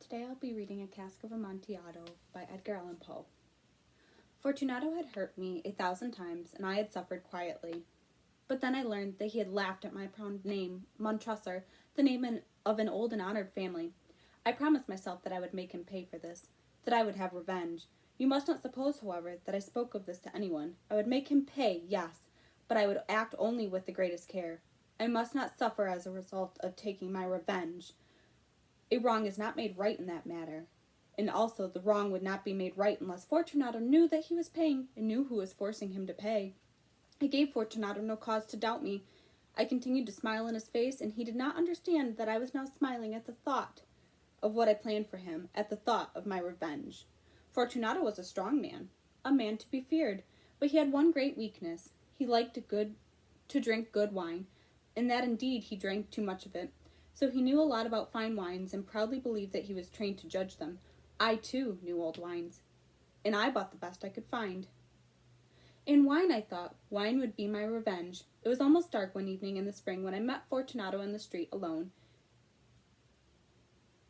Today I'll be reading A Cask of Amontillado by Edgar Allan Poe. Fortunato had hurt me 1,000 times, and I had suffered quietly. But then I learned that he had laughed at my proud name, Montressor, the name of an old and honored family. I promised myself that I would make him pay for this, that I would have revenge. You must not suppose, however, that I spoke of this to anyone. I would make him pay, yes, but I would act only with the greatest care. I must not suffer as a result of taking my revenge. A wrong is not made right in that matter. And also, the wrong would not be made right unless Fortunato knew that he was paying and knew who was forcing him to pay. I gave Fortunato no cause to doubt me. I continued to smile in his face, and he did not understand that I was now smiling at the thought of what I planned for him, at the thought of my revenge. Fortunato was a strong man, a man to be feared, but he had one great weakness. He liked to drink good wine, and that indeed he drank too much of it. So he knew a lot about fine wines and proudly believed that he was trained to judge them. I, too, knew old wines, and I bought the best I could find. In wine, I thought, wine would be my revenge. It was almost dark one evening in the spring when I met Fortunato in the street alone.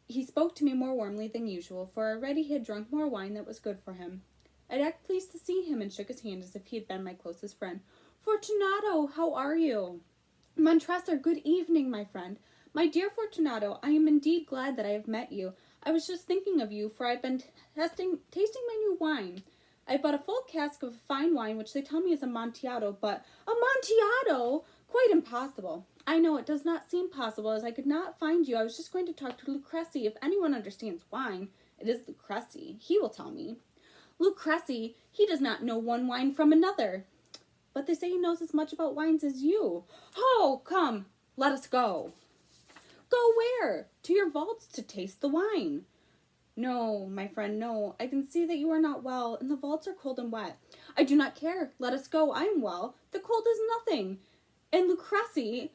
He spoke to me more warmly than usual, for already he had drunk more wine that was good for him. I acted pleased to see him and shook his hand as if he had been my closest friend. "Fortunato, how are you?" "Montressor, good evening, my friend. My dear Fortunato, I am indeed glad that I have met you. I was just thinking of you, for I've been tasting my new wine. I bought a full cask of fine wine, which they tell me is Amontillado, but Amontillado? Quite impossible. I know it does not seem possible, as I could not find you. I was just going to talk to Lucrezi. If anyone understands wine, it is Lucrezi. He will tell me. Lucrezi, he does not know one wine from another. But they say he knows as much about wines as you. Oh, come, let us go." "Go where?" "To your vaults to taste the wine." "No, my friend, no. I can see that you are not well, and the vaults are cold and wet." "I do not care. Let us go. I am well. The cold is nothing. And Lucrezi,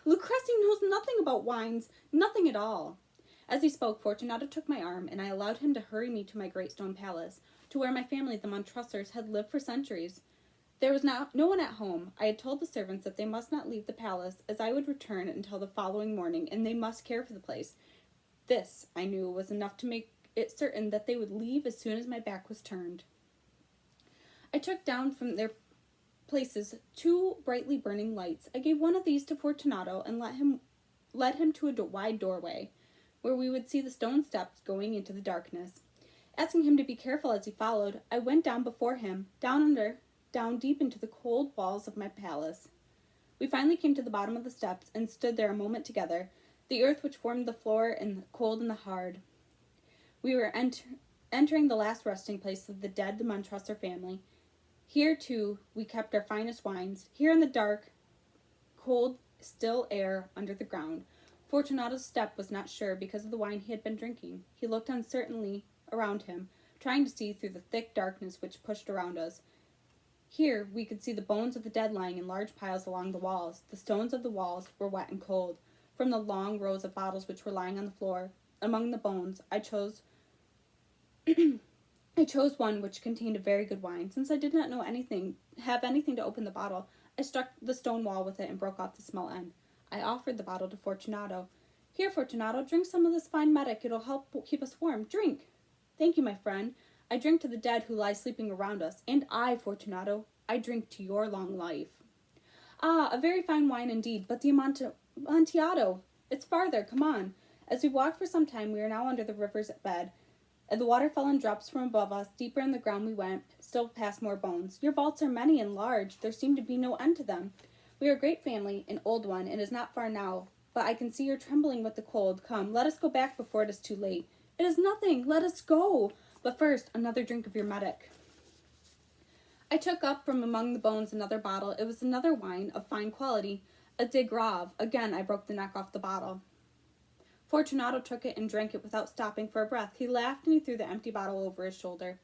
Lucrezi knows nothing about wines, nothing at all." As he spoke, Fortunato took my arm, and I allowed him to hurry me to my great stone palace, to where my family, the Montressors, had lived for centuries. There was no one at home. I had told the servants that they must not leave the palace, as I would return until the following morning, and they must care for the place. This, I knew, was enough to make it certain that they would leave as soon as my back was turned. I took down from their places 2 brightly burning lights. I gave one of these to Fortunato and led him to a wide doorway, where we would see the stone steps going into the darkness. Asking him to be careful as he followed, I went down before him, down deep into the cold walls of my palace. We finally came to the bottom of the steps and stood there a moment together, the earth which formed the floor and the cold and the hard. We were entering the last resting place of the dead Montressor family. Here, too, we kept our finest wines, here in the dark, cold, still air under the ground. Fortunato's step was not sure because of the wine he had been drinking. He looked uncertainly around him, trying to see through the thick darkness which pushed around us. Here we could see the bones of the dead lying in large piles along the walls. The stones of the walls were wet and cold. From the long rows of bottles which were lying on the floor, among the bones, I chose one which contained a very good wine. Since I did not have anything to open the bottle, I struck the stone wall with it and broke off the small end. I offered the bottle to Fortunato. "Here, Fortunato, drink some of this fine medic. It'll help keep us warm. Drink." "Thank you, my friend. I drink to the dead who lie sleeping around us. And I, Fortunato, I drink to your long life." "Ah, a very fine wine indeed, but the Amontillado. It's farther. Come on." As we walked for some time, we were now under the river's bed. And the water fell in drops from above us. Deeper in the ground we went, still past more bones. "Your vaults are many and large. There seemed to be no end to them. We are a great family, an old one. It is not far now, but I can see you're trembling with the cold. Come, let us go back before it is too late." "It is nothing. Let us go. But first, another drink of your medic." I took up from among the bones another bottle. It was another wine of fine quality, a de Grave. Again I broke the neck off the bottle. Fortunato took it and drank it without stopping for a breath. He laughed and he threw the empty bottle over his shoulder.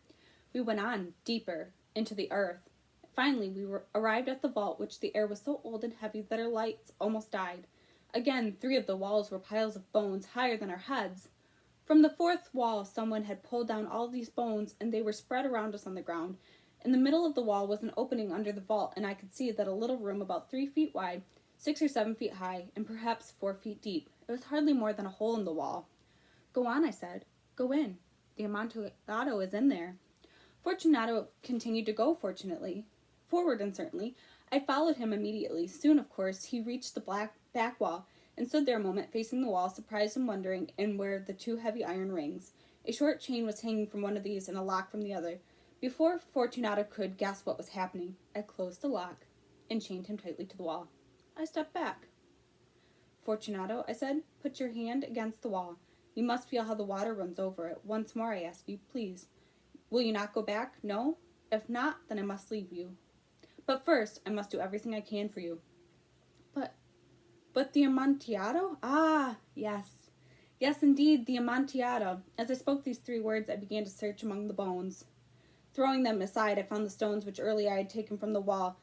We went on, deeper, into the earth. Finally, we arrived at the vault, which the air was so old and heavy that our lights almost died. Again, 3 of the walls were piles of bones higher than our heads. From the 4th wall, someone had pulled down all these bones, and they were spread around us on the ground. In the middle of the wall was an opening under the vault, and I could see that a little room about 3 feet wide, 6 or 7 feet high, and perhaps 4 feet deep. It was hardly more than a hole in the wall. "Go on," I said. Go in. The Amontillado is in there. Fortunato continued to go, forward, uncertainly. I followed him immediately. Soon, of course, he reached the back wall and stood there a moment, facing the wall, surprised and wondering, and where the two heavy iron rings. A short chain was hanging from one of these and a lock from the other. Before Fortunato could guess what was happening, I closed the lock and chained him tightly to the wall. I stepped back. Fortunato, I said, put your hand against the wall. You must feel how the water runs over it. Once more, I ask you, please. Will you not go back? No? If not, then I must leave you. But first, I must do everything I can for you. But the Amontillado? Ah, yes. Yes, indeed, the Amontillado. As I spoke these 3 words, I began to search among the bones. Throwing them aside, I found the stones which earlier I had taken from the wall.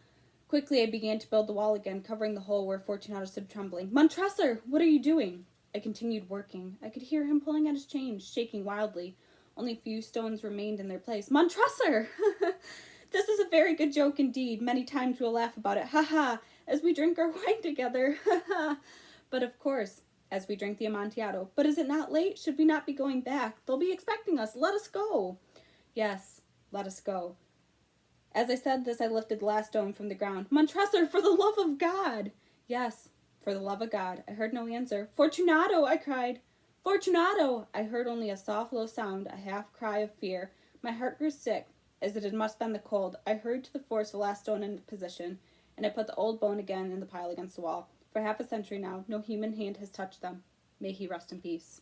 Quickly, I began to build the wall again, covering the hole where Fortunato stood trembling. Montressor, what are you doing? I continued working. I could hear him pulling at his chain, shaking wildly. Only a few stones remained in their place. Montressor! This is a very good joke indeed. Many times we'll laugh about it. Ha ha! As we drink our wine together. Ha ha! But of course, as we drink the Amontillado. But is it not late? Should we not be going back? They'll be expecting us. Let us go. Yes, let us go. As I said this, I lifted the last stone from the ground. Montressor, for the love of God! Yes, for the love of God. I heard no answer. Fortunato, I cried. Fortunato! I heard only a soft, low sound, a half cry of fear. My heart grew sick, as it had must have been the cold. I hurried to the force the last stone in position, and I put the old bone again in the pile against the wall. For half a century now, no human hand has touched them. May he rest in peace.